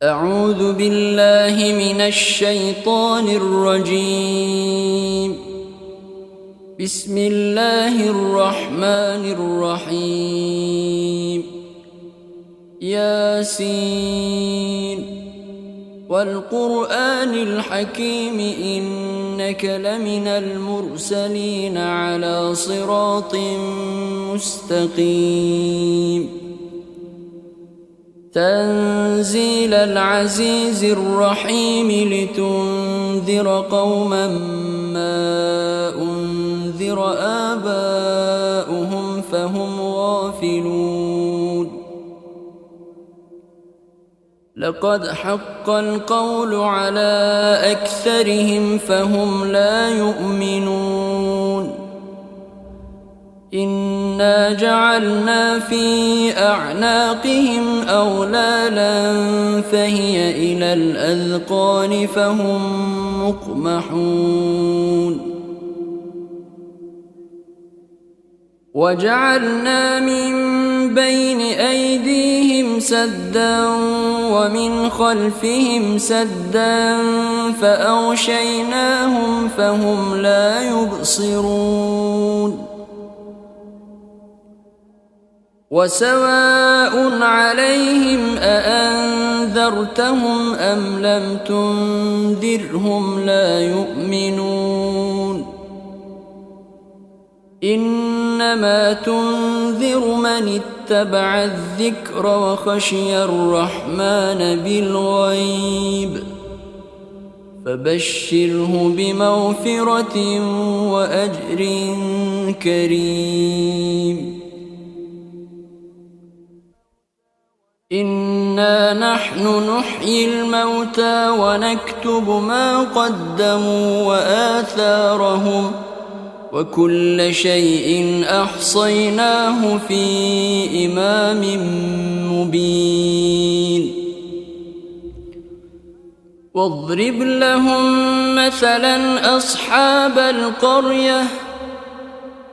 أعوذ بالله من الشيطان الرجيم. بسم الله الرحمن الرحيم. ياسين والقرآن الحكيم إنك لمن المرسلين على صراط مستقيم. تنزيل العزيز الرحيم لتنذر قوما ما أنذر آباؤهم فهم غافلون. لقد حق القول على أكثرهم فهم لا يؤمنون. إنا جعلنا في أعناقهم أغلالا فهي إلى الأذقان فهم مقمحون. وجعلنا من بين أيديهم سدا ومن خلفهم سدا فأغشيناهم فهم لا يبصرون. وسواء عليهم أأنذرتهم أم لم تنذرهم لا يؤمنون. إنما تنذر من اتبع الذكر وخشي الرحمن بالغيب فبشره بمغفرة وأجر كريم. إنا نحن نحيي الموتى ونكتب ما قدموا وآثارهم وكل شيء أحصيناه في إمام مبين. واضرب لهم مثلا أصحاب القرية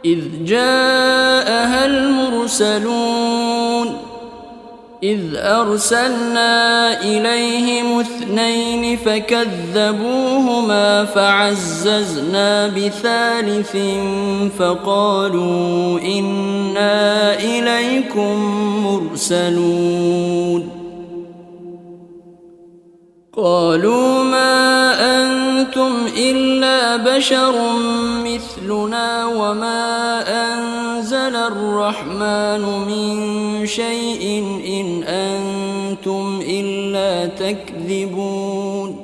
إذ جاءها المرسلون إذ أرسلنا إليهم 2 فكذبوهما فعززنا بثالث فقالوا إنا إليكم مرسلون. قالوا ما أنتم إلا بشر مثلنا وما أنزل الرحمن من شيء إن أنتم إلا تكذبون.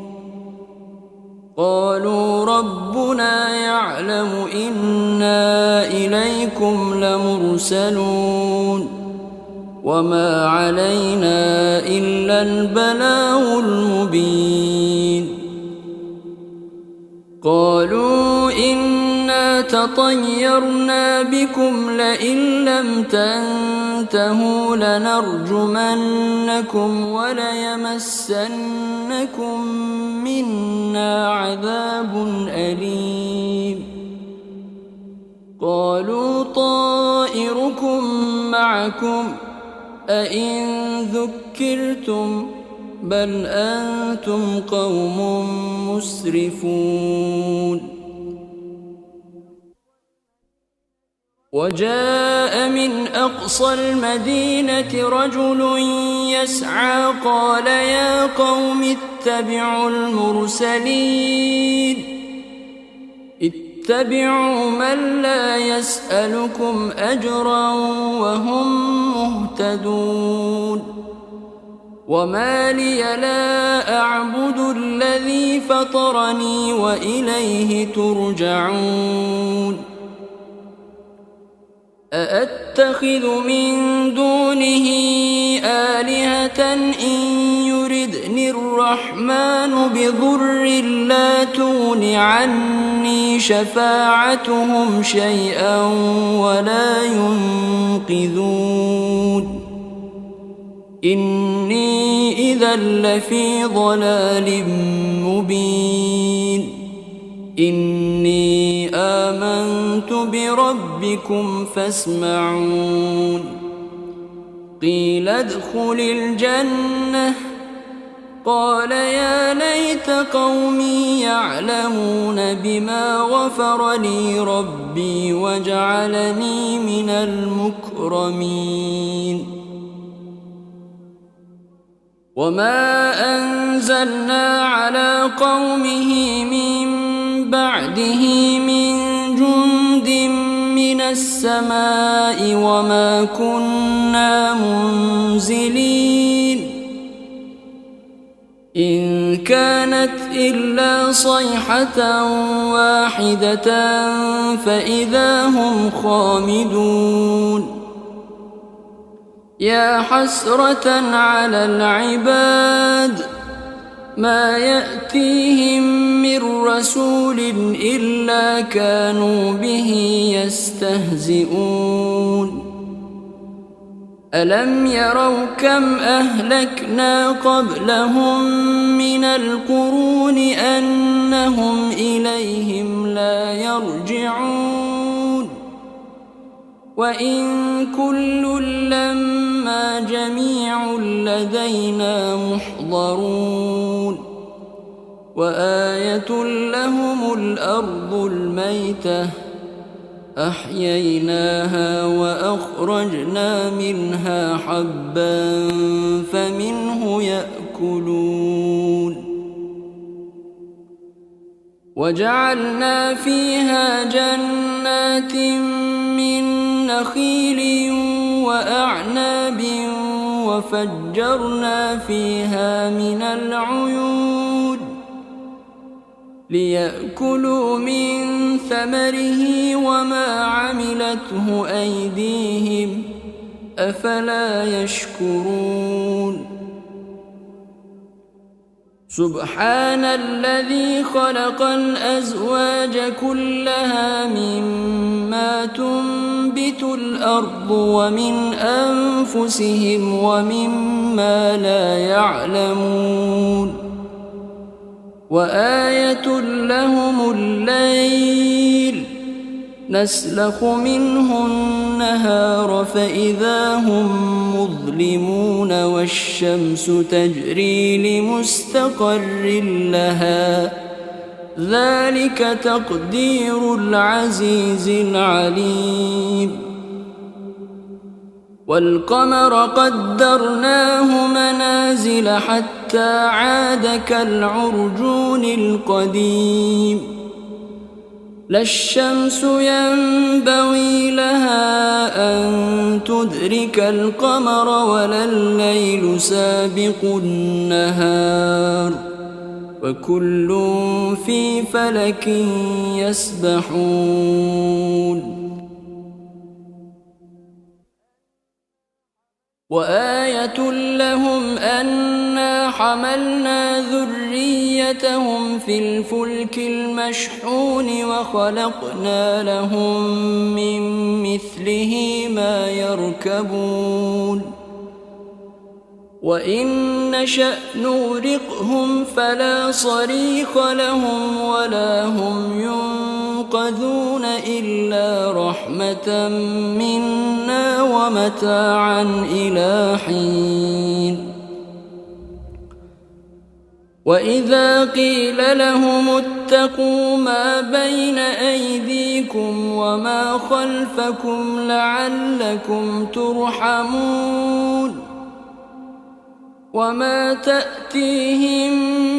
قالوا ربنا يعلم إنا إليكم لمرسلون وما علينا إلا البلاغ المبين. قالوا إنا تطيرنا بكم لئن لم تنتهوا لنرجمنكم وليمسنكم منا عذاب أليم. قالوا طائركم معكم أئن ذكرتم بل أنتم قوم مسرفون. وجاء من أقصى المدينة رجل يسعى قال يا قوم اتبعوا المرسلين اتبعوا من لا يسألكم أجرا وهم مهتدون. وما لي لا أعبد الذي فطرني وإليه ترجعون. أأتخذ من دونه آلهة إن يردني الرحمن بضر لا تغن عني شفاعتهم شيئا ولا ينقذون. إني إذا لفي ضلال مبين. إني آمنت بربكم فاسمعون. قيل ادخل الجنة قال يا ليت قومي يعلمون بما غفر لي ربي وجعلني من المكرمين وما أنزلنا على قومه من بعده من جند من السماء وما كنا منزلين إن كانت إلا صيحة واحدة فإذا هم خامدون يا حسرة على العباد ما يأتيهم من رسول إلا كانوا به يستهزئون ألم يروا كم أهلكنا قبلهم من القرون أنهم إليهم لا يرجعون وإن كل لما جميع لدينا محضرون وآية لهم الأرض الميتة أحييناها وأخرجنا منها حبا فمنه يأكلون وجعلنا فيها جنات من نخيل وأعناب وفجرنا فيها من العيون ليأكلوا من ثمره وما عملته أيديهم أفلا يشكرون سبحان الذي خلق الأزواج كلها مما تنبت الأرض ومن أنفسهم ومما لا يعلمون وآية لهم الليل نسلخ منه النهار فإذا هم مظلمون والشمس تجري لمستقر لها ذلك تقدير العزيز العليم والقمر قدرناه منازل حتى عاد كالعرجون القديم لا الشمس ينبغي لها أن تدرك القمر ولا الليل سابق النهار وكل في فلك يسبحون وآية لهم أنا حملنا ذريتهم في الفلك المشحون وخلقنا لهم من مثله ما يركبون وإن نشأ نغرقهم فلا صريخ لهم ولا هم ينقذون إلا رحمة منا ومتاعا إلى حين وإذا قيل لهم اتقوا ما بين أيديكم وما خلفكم لعلكم ترحمون وما تأتيهم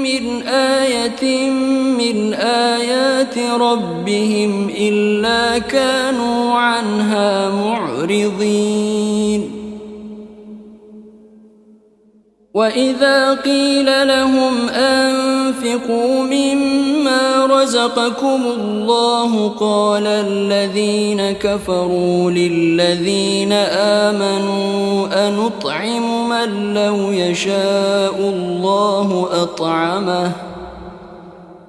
من آية من آيات ربهم إلا كانوا عنها معرضين وإذا قيل لهم أنفقوا مما رزقكم الله قال الذين كفروا للذين آمنوا أنطعم من لو يشاء الله أطعمه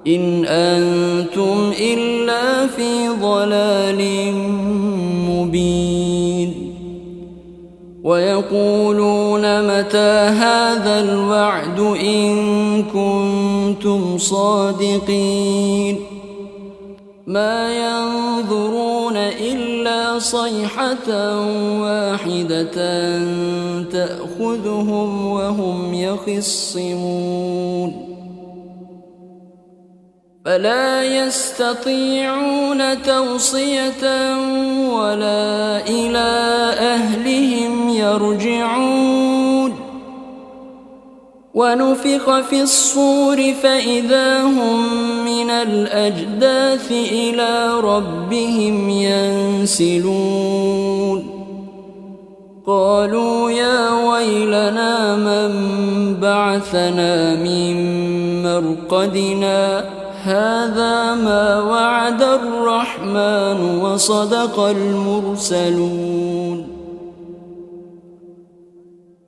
إن أنتم إلا في ضلال مبين ويقولون متى هذا الوعد إن كنتم صادقين ما ينظرون إلا صيحة واحدة تأخذهم وهم يخصمون فلا يستطيعون توصية ولا إلى أهلهم يرجعون ونفخ في الصور فإذا هم من الأجداث إلى ربهم ينسلون قالوا يا ويلنا من بعثنا من مرقدنا هذا ما وعد الرحمن وصدق المرسلون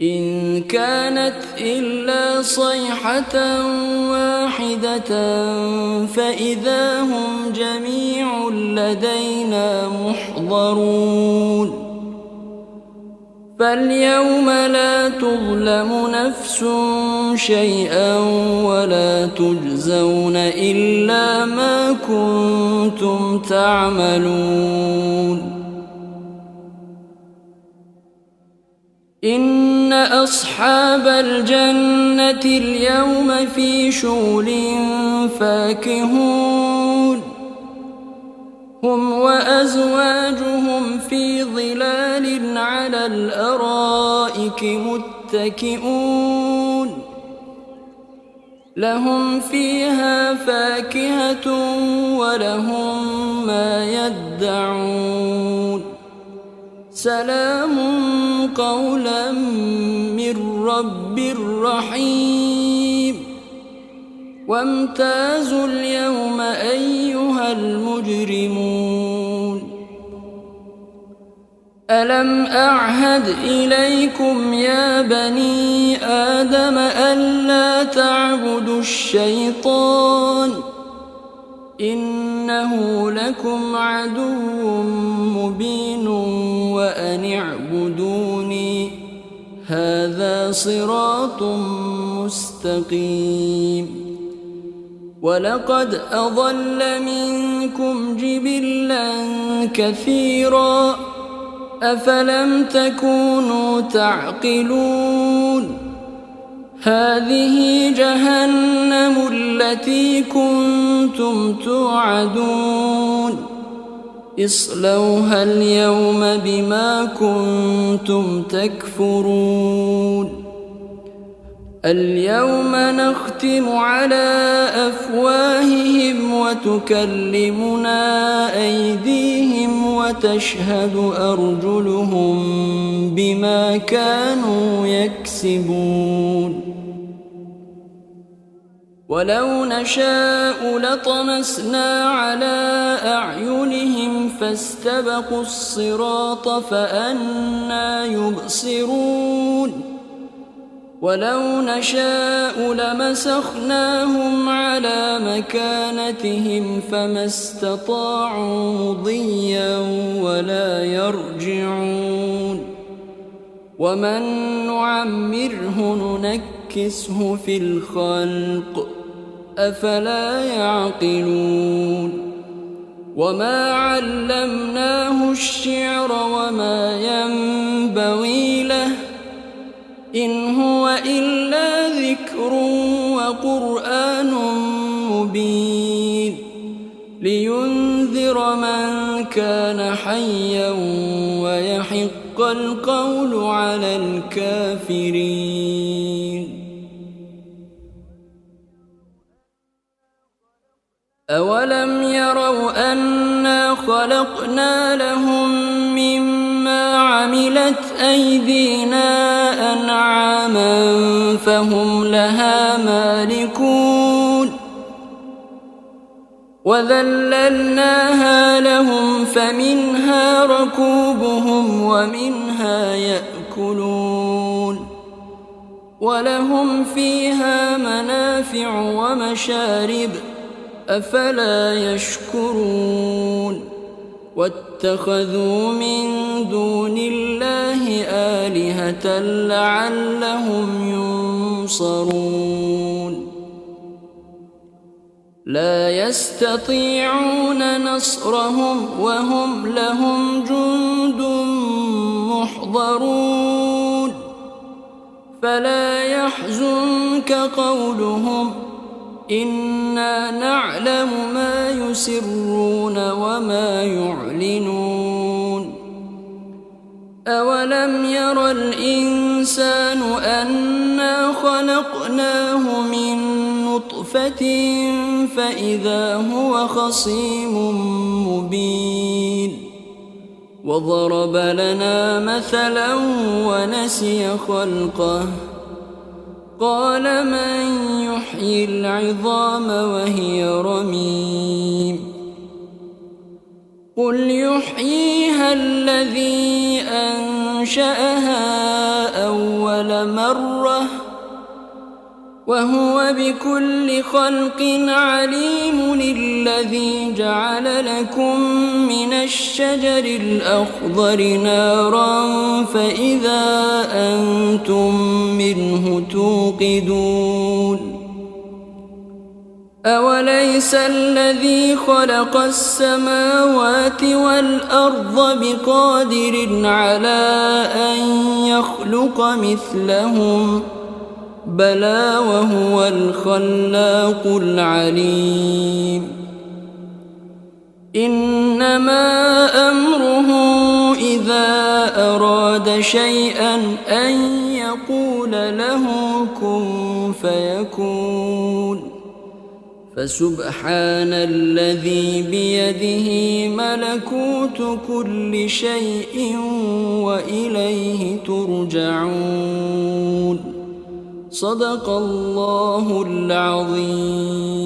إن كانت إلا صيحة واحدة فإذا هم جميع لدينا محضرون فاليوم لا تظلم نفس شيئا ولا تجزون إلا ما كنتم تعملون إن أصحاب الجنة اليوم في شغل فاكهون هم وأزواجهم في ظلال على الأرائك متكئون لهم فيها فاكهة ولهم ما يدعون سلام قولا من رب رحيم وامتازوا اليوم أيها المجرمون ألم أعهد إليكم يا بني آدم ألا تعبدوا الشيطان إنه لكم عدو مبين وأن اعبدوني هذا صراط مستقيم ولقد أضل منكم جبلا كثيرا أفلم تكونوا تعقلون هذه جهنم التي كنتم توعدون اصلوها اليوم بما كنتم تكفرون اليوم نختم على أفواههم وتكلمنا أيديهم وتشهد أرجلهم بما كانوا يكسبون ولو نشاء لطمسنا على أعينهم فاستبقوا الصراط فأنى يبصرون ولو نشاء لمسخناهم على مكانتهم فما استطاعوا مضيا ولا يرجعون ومن نعمره ننكسه في الخلق أفلا يعقلون وما علمناه الشعر وما ينبغي له إن هو إلا ذكر وقرآن مبين لينذر من كان حيا ويحق القول على الكافرين أولم يروا أنا خلقنا لهم مما عملت أيدينا أنعاما فهم لها مالكون وذللناها لهم فمنها ركوبهم ومنها يأكلون ولهم فيها منافع ومشارب أفلا يشكرون واتخذوا من دون الله آلهة لعلهم ينصرون لا يستطيعون نصرهم وهم لهم جند محضرون فلا يحزنك قولهم إنا نعلم ما يسرون وما يعلنون أولم ير الإنسان أنا خلقناه من نطفة فإذا هو خصيم مبين وضرب لنا مثلا ونسي خلقه قال من يحيي العظام وهي رميم قل يحييها الذي أنشأها أول مرة وهو بكل خلق عليم الذي جعل لكم من الشجر الأخضر نارا فإذا أنتم منه توقدون أوليس الذي خلق السماوات والأرض بقادر على أن يخلق مثلهم بلى وهو الخلاق العليم إنما أمره إذا أراد شيئا أن يقول له كن فيكون فسبحان الذي بيده ملكوت كل شيء وإليه ترجعون صدق الله العظيم.